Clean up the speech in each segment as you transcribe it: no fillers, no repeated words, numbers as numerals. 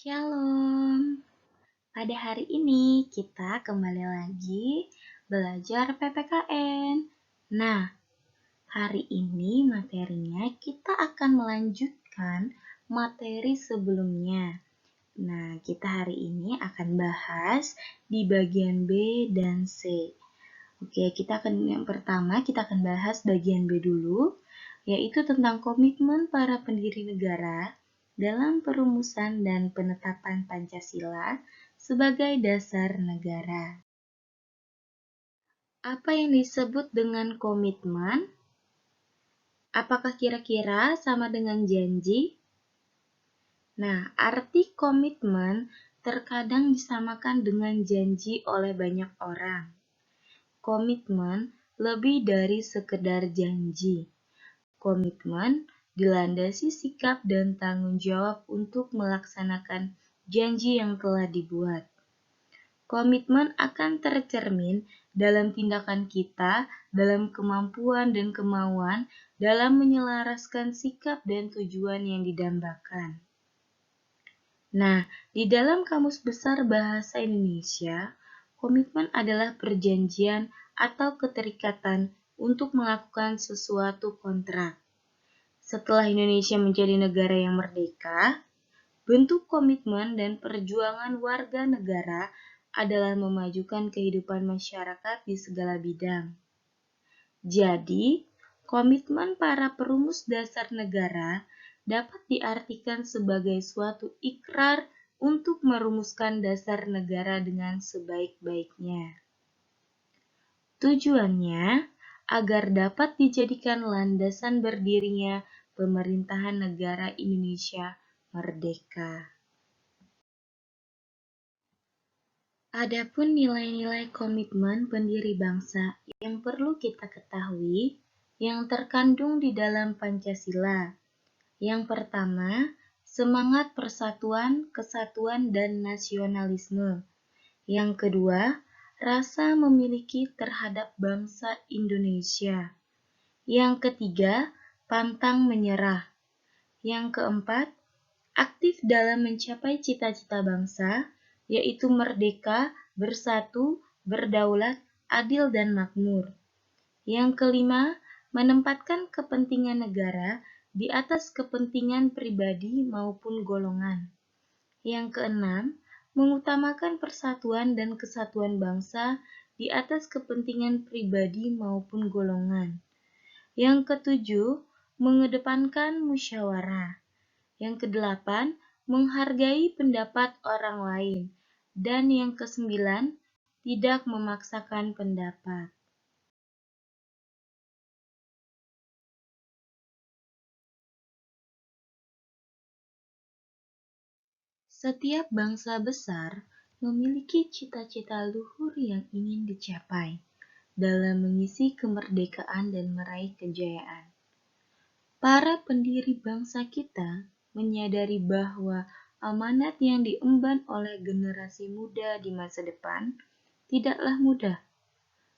Shalom. Pada hari ini kita kembali lagi belajar PPKN. Nah, hari ini materinya kita akan melanjutkan materi sebelumnya. Nah, kita hari ini akan bahas di bagian B dan C. Oke, yang pertama kita akan bahas bagian B dulu, yaitu tentang komitmen para pendiri negara dalam perumusan dan penetapan Pancasila sebagai dasar negara. Apa yang disebut dengan komitmen? Apakah kira-kira sama dengan janji? Nah, arti komitmen terkadang disamakan dengan janji oleh banyak orang. Komitmen lebih dari sekedar janji. Komitmen dilandasi sikap dan tanggung jawab untuk melaksanakan janji yang telah dibuat. Komitmen akan tercermin dalam tindakan kita, dalam kemampuan dan kemauan, dalam menyelaraskan sikap dan tujuan yang didambakan. Nah, di dalam Kamus Besar Bahasa Indonesia, komitmen adalah perjanjian atau keterikatan untuk melakukan sesuatu kontrak. Setelah Indonesia menjadi negara yang merdeka, bentuk komitmen dan perjuangan warga negara adalah memajukan kehidupan masyarakat di segala bidang. Jadi, komitmen para perumus dasar negara dapat diartikan sebagai suatu ikrar untuk merumuskan dasar negara dengan sebaik-baiknya. Tujuannya agar dapat dijadikan landasan berdirinya pemerintahan negara Indonesia merdeka. Adapun nilai-nilai komitmen pendiri bangsa yang perlu kita ketahui yang terkandung di dalam Pancasila. Yang pertama, semangat persatuan, kesatuan, dan nasionalisme. Yang kedua, rasa memiliki terhadap bangsa Indonesia. Yang ketiga, pantang menyerah. Yang keempat, aktif dalam mencapai cita-cita bangsa, yaitu merdeka, bersatu, berdaulat, adil, dan makmur. Yang kelima, menempatkan kepentingan negara di atas kepentingan pribadi maupun golongan. Yang keenam, mengutamakan persatuan dan kesatuan bangsa di atas kepentingan pribadi maupun golongan. Yang ketujuh, mengedepankan musyawarah. Yang kedelapan, menghargai pendapat orang lain. Dan yang kesembilan, tidak memaksakan pendapat. Setiap bangsa besar memiliki cita-cita luhur yang ingin dicapai dalam mengisi kemerdekaan dan meraih kejayaan. Para pendiri bangsa kita menyadari bahwa amanat yang diemban oleh generasi muda di masa depan tidaklah mudah.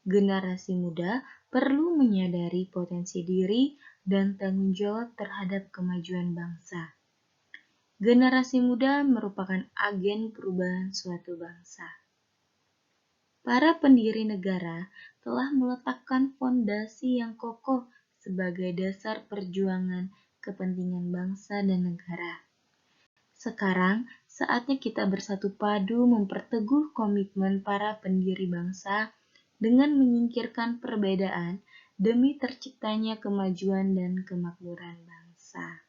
Generasi muda perlu menyadari potensi diri dan tanggung jawab terhadap kemajuan bangsa. Generasi muda merupakan agen perubahan suatu bangsa. Para pendiri negara telah meletakkan fondasi yang kokoh sebagai dasar perjuangan kepentingan bangsa dan negara. Sekarang, saatnya kita bersatu padu memperteguh komitmen para pendiri bangsa dengan menyingkirkan perbedaan demi terciptanya kemajuan dan kemakmuran bangsa.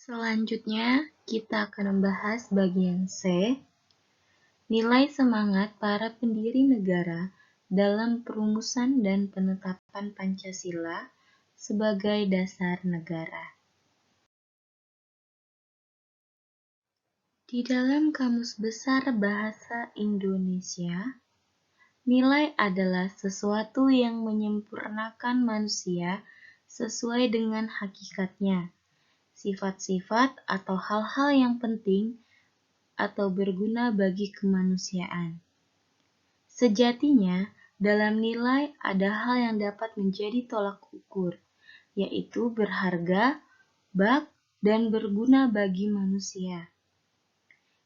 Selanjutnya, kita akan membahas bagian C, nilai semangat para pendiri negara dalam perumusan dan penetapan Pancasila sebagai dasar negara. Di dalam Kamus Besar Bahasa Indonesia, nilai adalah sesuatu yang menyempurnakan manusia sesuai dengan hakikatnya, sifat-sifat atau hal-hal yang penting atau berguna bagi kemanusiaan. Sejatinya, dalam nilai ada hal yang dapat menjadi tolak ukur, yaitu berharga, bak, dan berguna bagi manusia.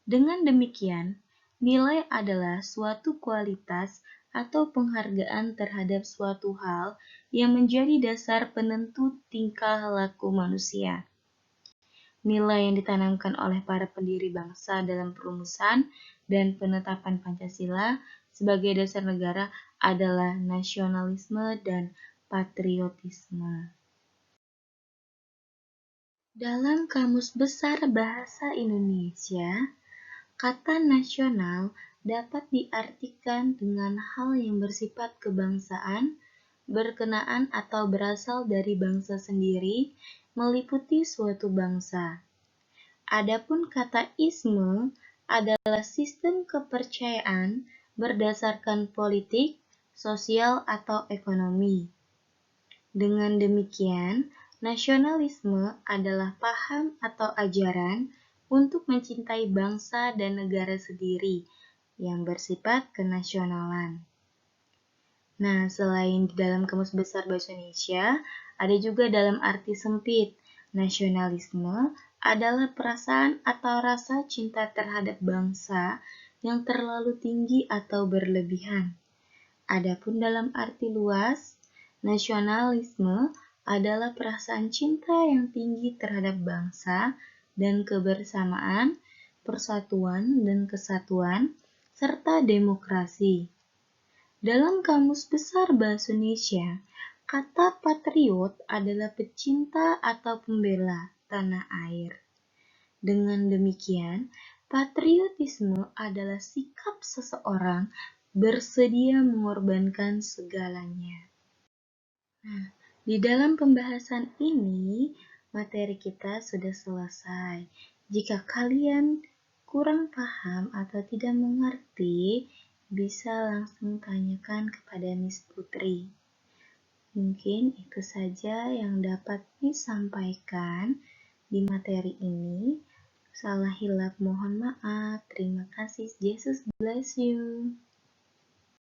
Dengan demikian, nilai adalah suatu kualitas atau penghargaan terhadap suatu hal yang menjadi dasar penentu tingkah laku manusia. Nilai yang ditanamkan oleh para pendiri bangsa dalam perumusan dan penetapan Pancasila sebagai dasar negara adalah nasionalisme dan patriotisme. Dalam Kamus Besar Bahasa Indonesia, kata nasional dapat diartikan dengan hal yang bersifat kebangsaan, berkenaan atau berasal dari bangsa sendiri, meliputi suatu bangsa. Adapun kata isme adalah sistem kepercayaan berdasarkan politik, sosial, atau ekonomi. Dengan demikian, nasionalisme adalah paham atau ajaran untuk mencintai bangsa dan negara sendiri yang bersifat kenasionalan. Nah, selain di dalam Kamus Besar Bahasa Indonesia, ada juga dalam arti sempit. Nasionalisme adalah perasaan atau rasa cinta terhadap bangsa yang terlalu tinggi atau berlebihan. Adapun dalam arti luas, nasionalisme adalah perasaan cinta yang tinggi terhadap bangsa dan kebersamaan, persatuan dan kesatuan, serta demokrasi. Dalam Kamus Besar Bahasa Indonesia, kata patriot adalah pecinta atau pembela tanah air. Dengan demikian, patriotisme adalah sikap seseorang bersedia mengorbankan segalanya. Nah, di dalam pembahasan ini, materi kita sudah selesai. Jika kalian kurang paham atau tidak mengerti, bisa langsung tanyakan kepada Miss Putri. Mungkin itu saja yang dapat disampaikan di materi ini. Salah hilap mohon maaf. Terima kasih. Jesus bless you.